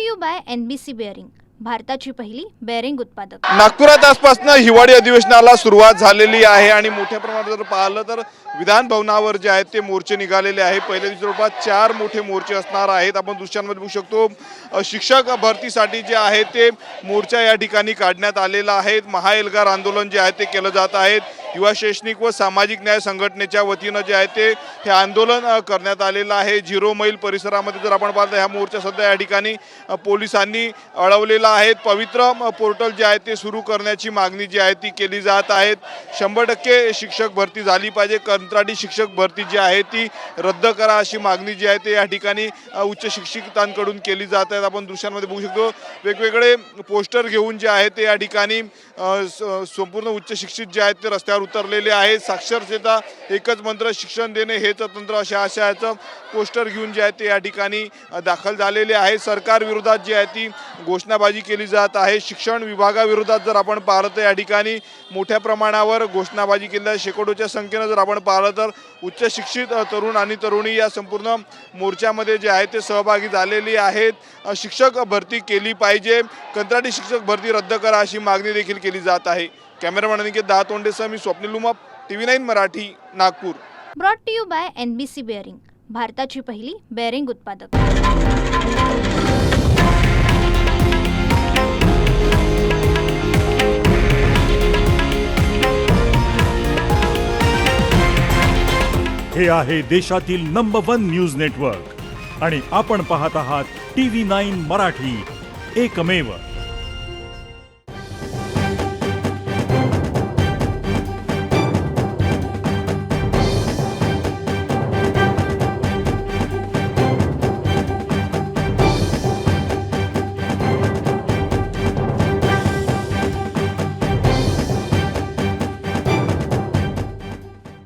To you by NBC bearing, भारताची पहिली bearing उत्पादक। नागपुरात आजपासून हिवाळी अधिवेशनाला सुरुवात झालेली आहे आणि मोठ्या प्रमाणात जर पाहिलं तर विधान भवनावर जे आहेत ते मोर्चे निघालेले आहे। पहिल्या दिवशी जवळपास 4 मोठे मोर्चे असणार आहेत। आपण दृश्यांमध्ये बघू शकतो शिक्षक भरतीसाठी जे आहे ते मोर्चा या ठिकाणी काढण्यात आलेला आहे। महाएल्गार आंदोलन जे आहे ते केलं जात आहे। युवा शैक्षणिक व सामाजिक न्याय संघटनेच्या वतीनं जे आहे ते हे आंदोलन करण्यात आलेलं आहे। 0 मैल परिसरामध्ये जर आपण पाहता हा मोर्चा सध्या या ठिकाणी पोलिसांनी अडवलेला आहे। पवित्र पोर्टल जे आहे ते सुरू करण्याची मागणी जी आहे ती केली जात आहे। 100% शिक्षक भरती झाली पाहिजे, कंत्राटी शिक्षक भरती जी आहे ती रद्द करा अशी मागणी जी आहे ते या ठिकाणी उच्च शिक्षितांकडून केली जात आहे। आपण दृश्यांमध्ये बघू शकतो वेगवेगळे पोस्टर घेऊन जे आहे ते या ठिकाणी संपूर्ण उच्च शिक्षित जे आहेत ते रस्त्यावर उतरलेले आहेत। साक्षरतेचा एकच मंत्र शिक्षण देणे हेच तंत्र अशा आशयाचं पोस्टर घेऊन जे आहे ते या ठिकाणी दाखल झालेले आहे। सरकार विरोधात जी आहे ती घोषणाबाजी केली जात आहे। शिक्षण विभागाविरोधात जर आपण पाहिलं तर या ठिकाणी मोठ्या प्रमाणावर घोषणाबाजी केली आहे। शेकडोच्या संख्येने जर आपण पाहिलं तर उच्च शिक्षित तरुण आणि तरुणी या संपूर्ण मोर्चामध्ये जे आहे ते सहभागी झालेली आहेत। शिक्षक भरती केली पाहिजे, कंत्राटी शिक्षक भरती रद्द करा अशी मागणी देखील केली जात आहे। कॅमेरामॅन अनिकेत दहातोंडेसह मी Swapnil Umap, TV9 Marathi, Nagpur. Brought to you by NBC bearing, भारताची पहिली बेअरिंग उत्पादक। हे आहे देशातील नंबर 1 न्यूज नेटवर्क आणि आपण पाहत आहात TV9 मराठी, एकमेव।